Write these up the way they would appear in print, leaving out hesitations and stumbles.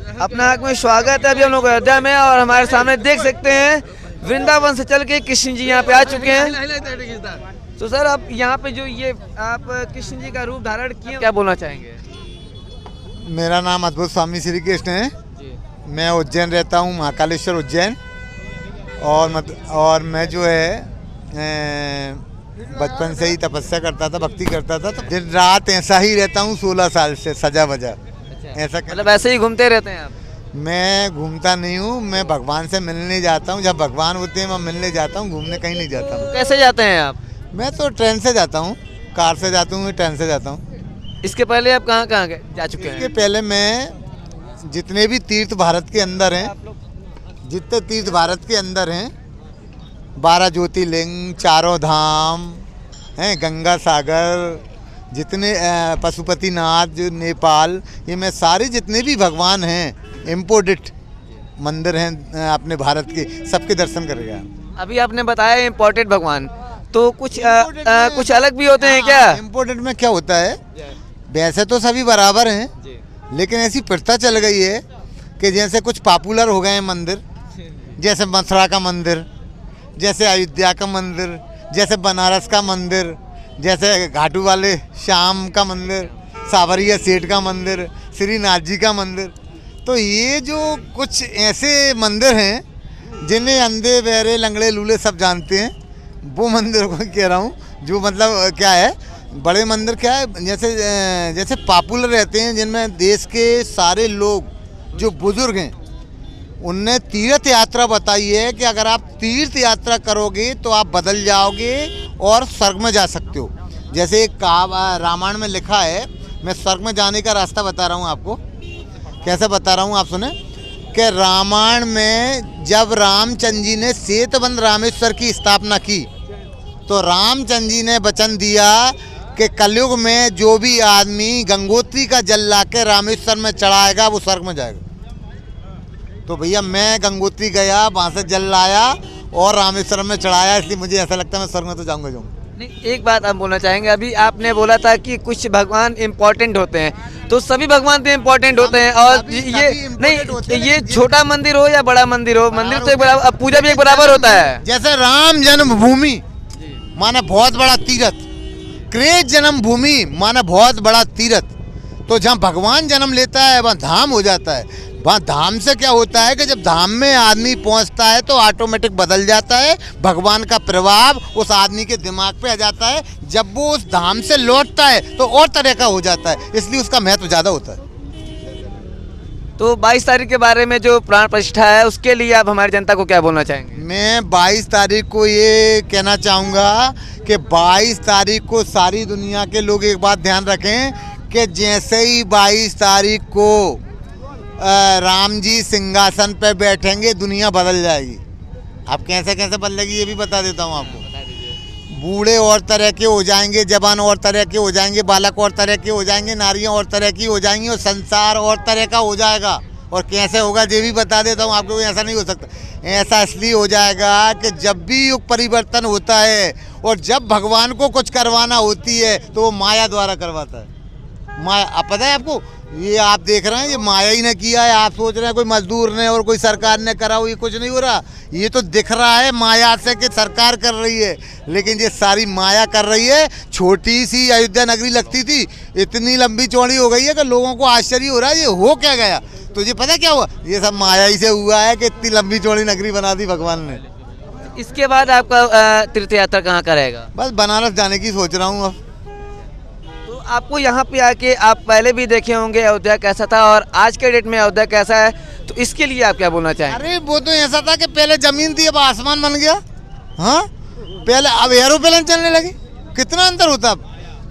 अपना हक में स्वागत है। अभी हम लोग अयोध्या में और हमारे सामने देख सकते हैं वृंदावन से चल के कृष्ण जी यहाँ पे आ चुके हैं। तो सर आप यहाँ पे जो ये आप कृष्ण जी का रूप धारण किए, क्या बोलना चाहेंगे? मेरा नाम अद्भुत स्वामी श्री कृष्ण है। मैं उज्जैन रहता हूँ, महाकालेश्वर उज्जैन। और मैं जो है बचपन से ही तपस्या करता था, भक्ति करता था, तो दिन रात ऐसा ही रहता हूँ 16 साल से, सजा वजह। ऐसा मतलब ऐसे ही घूमते रहते हैं आप? मैं घूमता नहीं हूँ, मैं भगवान से मिलने जाता हूँ। जब भगवान होते हैं मैं मिलने जाता हूँ, घूमने कहीं नहीं जाता हूँ। कैसे जाते हैं आप? मैं तो ट्रेन से जाता हूँ, कार से जाता हूँ, ट्रेन से जाता हूँ। इसके पहले आप कहाँ कहाँ जा चुके हैं? इसके पहले मैं जितने भी तीर्थ भारत के अंदर हैं, जितने तीर्थ भारत के अंदर हैं, 12 ज्योतिर्लिंग, चारों धाम हैं, गंगा सागर, जितने पशुपतिनाथ जो नेपाल, ये मैं सारे जितने भी भगवान हैं, इम्पोर्टेड मंदिर हैं अपने भारत के, सबके दर्शन करेगा। अभी आपने बताया इम्पोर्टेड भगवान, तो कुछ कुछ अलग भी होते हैं क्या? इम्पोर्टेड में क्या होता है, वैसे तो सभी बराबर हैं, लेकिन ऐसी प्रथा चल गई है कि जैसे कुछ पॉपुलर हो गए हैं मंदिर, जैसे मथुरा का मंदिर, जैसे अयोध्या का मंदिर, जैसे बनारस का मंदिर, जैसे घाटू वाले श्याम का मंदिर, सावरिया सेठ का मंदिर, श्रीनाथ जी का मंदिर। तो ये जो कुछ ऐसे मंदिर हैं जिन्हें अंधे बहरे लंगड़े लूले सब जानते हैं, वो मंदिर को कह रहा हूँ। जो मतलब क्या है, बड़े मंदिर क्या है, जैसे पॉपुलर रहते हैं, जिनमें देश के सारे लोग जो बुजुर्ग हैं उनने तीर्थ यात्रा बताई है कि अगर आप तीर्थ यात्रा करोगे तो आप बदल जाओगे और स्वर्ग में जा सकते हो। जैसे एक रामायण में लिखा है, मैं स्वर्ग में जाने का रास्ता बता रहा हूँ आपको। कैसे बता रहा हूँ आप सुने, कि रामायण में जब रामचंद्र जी ने सेतुबंध रामेश्वर की स्थापना की, तो रामचंद्र जी ने वचन दिया कि कलयुग में जो भी आदमी गंगोत्री का जल लाके रामेश्वर में चढ़ाएगा वो स्वर्ग में जाएगा। तो भैया मैं गंगोत्री गया, वहाँ से जल लाया और रामेश्वरम में चढ़ाया, इसलिए मुझे ऐसा लगता है मैं स्वर्ग में तो जाऊँगा। नहीं, एक बात आप बोलना चाहेंगे, अभी आपने बोला था कि कुछ भगवान इम्पोर्टेंट होते हैं, तो सभी भगवान तो इम्पोर्टेंट होते हैं। और ये नहीं, ये छोटा मंदिर हो या बड़ा मंदिर हो, मंदिर तो एक बराबर, पूजा भी एक बराबर होता है। जैसे राम जन्मभूमि माना बहुत बड़ा तीर्थ, कृष्ण जन्मभूमि माना बहुत बड़ा तीर्थ। तो जहाँ भगवान जन्म लेता है वहाँ धाम हो जाता है। वहाँ धाम से क्या होता है कि जब धाम में आदमी पहुँचता है तो ऑटोमेटिक बदल जाता है, भगवान का प्रभाव उस आदमी के दिमाग पे आ जाता है। जब वो उस धाम से लौटता है तो और तरह का हो जाता है, इसलिए उसका महत्व ज़्यादा होता है। तो 22 तारीख के बारे में जो प्राण प्रतिष्ठा है, उसके लिए आप हमारी जनता को क्या बोलना चाहेंगे? मैं 22 तारीख को ये कहना चाहूँगा कि 22 तारीख को सारी दुनिया के लोग एक बात ध्यान रखें कि जैसे ही 22 तारीख को राम जी सिंहासन पर बैठेंगे, दुनिया बदल जाएगी। अब कैसे कैसे बदलेगी ये भी बता देता हूँ आपको। बूढ़े और तरह के हो जाएंगे, जवान और तरह के हो जाएंगे, बालक और तरह के हो जाएंगे, नारियाँ और तरह की हो जाएंगी, और संसार और तरह का हो जाएगा। और कैसे होगा ये भी बता देता हूँ आपको। ऐसा नहीं हो सकता, ऐसा इसलिए हो जाएगा कि जब भी युग परिवर्तन होता है और जब भगवान को कुछ करवाना होती है तो वो माया द्वारा करवाता है। माया, अब पता है आपको, ये आप देख रहे हैं ये माया ही ने किया है। आप सोच रहे हैं कोई मजदूर ने और कोई सरकार ने करा हो, ये कुछ नहीं हो रहा। ये तो दिख रहा है माया से कि सरकार कर रही है, लेकिन ये सारी माया कर रही है। छोटी सी अयोध्या नगरी लगती थी, इतनी लंबी चौड़ी हो गई है कि लोगों को आश्चर्य हो रहा है ये हो क्या गया। तो ये पता क्या हुआ, ये सब माया ही से हुआ है कि इतनी लंबी चौड़ी नगरी बना दी भगवान ने। इसके बाद आपका तीर्थ यात्रा कहाँ का रहेगा? बस बनारस जाने की सोच रहा हूँ अब। आपको यहाँ पे आके, आप पहले भी देखे होंगे अयोध्या कैसा था और आज के डेट में अयोध्या कैसा है, तो इसके लिए आप क्या बोलना चाहेंगे? अरे वो तो ऐसा था कि पहले जमीन थी अब आसमान बन गया। हाँ, पहले अब एरोप्लेन चलने लगे, कितना अंतर होता अब।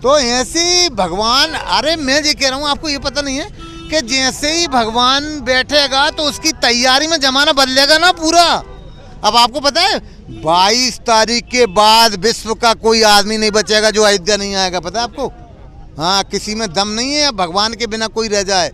तो ऐसे भगवान, अरे मैं ये कह रहा हूँ आपको, ये पता नहीं है कि जैसे ही भगवान बैठेगा तो उसकी तैयारी में जमाना बदलेगा ना पूरा। अब आपको पता है 22 तारीख के बाद विश्व का कोई आदमी नहीं बचेगा जो अयोध्या नहीं आएगा, पता है आपको। हाँ, किसी में दम नहीं है भगवान के बिना कोई रह जाए।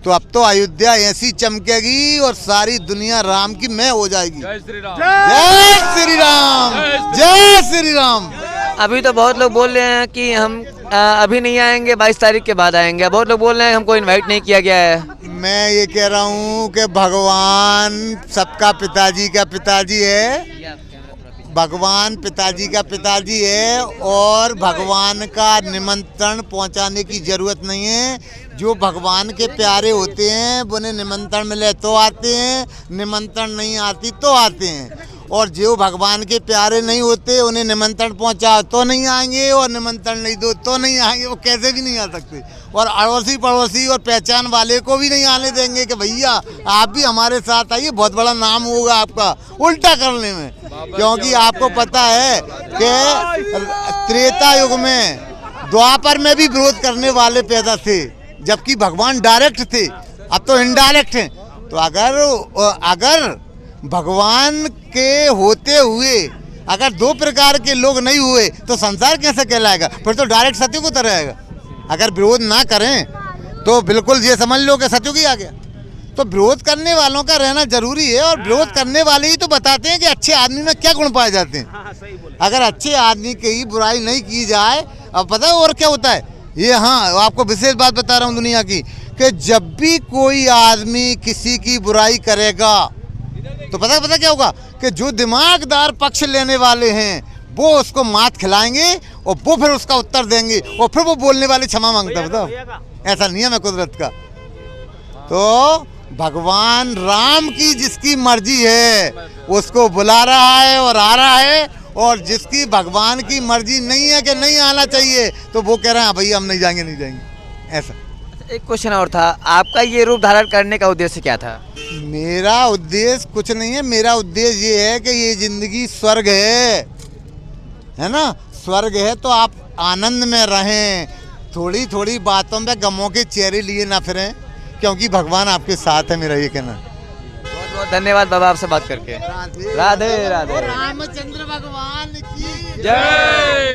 तो अब तो अयोध्या ऐसी चमकेगी और सारी दुनिया राम की मैं हो जाएगी। जय श्री राम, जय श्री राम, जय श्री राम। अभी तो बहुत लोग बोल रहे हैं कि हम अभी नहीं आएंगे, 22 तारीख के बाद आएंगे। बहुत लोग बोल रहे हैं हमको इनवाइट नहीं किया गया है। मैं ये कह रहा हूँ कि भगवान सबका पिताजी का पिताजी है, भगवान पिताजी का पिताजी है, और भगवान का निमंत्रण पहुंचाने की ज़रूरत नहीं है। जो भगवान के प्यारे होते हैं उन्हें निमंत्रण मिले तो आते हैं, निमंत्रण नहीं आती तो आते हैं, और जो भगवान के प्यारे नहीं होते उन्हें निमंत्रण पहुंचाओ तो नहीं आएंगे, और निमंत्रण नहीं दो तो नहीं आएंगे। वो कैसे भी नहीं आ सकते, और अड़ोसी पड़ोसी और पहचान वाले को भी नहीं आने देंगे कि भैया आप भी हमारे साथ आइए, बहुत बड़ा नाम होगा आपका उल्टा करने में। क्योंकि आपको पता है कि त्रेता युग में, द्वापर में भी विरोध करने वाले पैदा थे, जबकि भगवान डायरेक्ट थे, अब तो इनडायरेक्ट हैं। तो अगर भगवान के होते हुए अगर दो प्रकार के लोग नहीं हुए तो संसार कैसे कहलाएगा? फिर तो डायरेक्ट सतयुग उतर आएगा। अगर विरोध ना करें तो बिल्कुल ये समझ लो कि सतयुग ही आ गया। तो विरोध करने वालों का रहना जरूरी है, और विरोध करने वाले ही तो बताते हैं कि अच्छे आदमी में क्या गुण पाए जाते हैं। अगर अच्छे आदमी की ही बुराई नहीं की जाए, अब पता है और क्या होता है ये, हाँ आपको विशेष बात बता रहा हूँ दुनिया की, कि जब भी कोई आदमी किसी की बुराई करेगा तो पता क्या होगा कि जो दिमागदार पक्ष लेने वाले हैं वो उसको मात खिलाएंगे, और वो फिर उसका उत्तर देंगे, और फिर वो बोलने वाले क्षमा मांगता है। बताओ, ऐसा नियम है कुदरत का। तो भगवान राम की जिसकी मर्जी है उसको बुला रहा है और आ रहा है, और जिसकी भगवान की मर्जी नहीं है कि नहीं आना चाहिए तो वो कह रहे हैं भैया हम नहीं जाएंगे। ऐसा। एक क्वेश्चन और था, आपका ये रूप धारण करने का उद्देश्य क्या था? मेरा उद्देश्य कुछ नहीं है, मेरा उद्देश्य ये है कि ये जिंदगी स्वर्ग है ना, स्वर्ग है तो आप आनंद में रहें, थोड़ी थोड़ी बातों में गमों के चेहरे लिए ना फिरें, क्योंकि भगवान आपके साथ है। मेरा ये कहना। बहुत बहुत धन्यवाद बाबा, आपसे बात करके। राधे राधे। रामचंद्र भगवान की जय।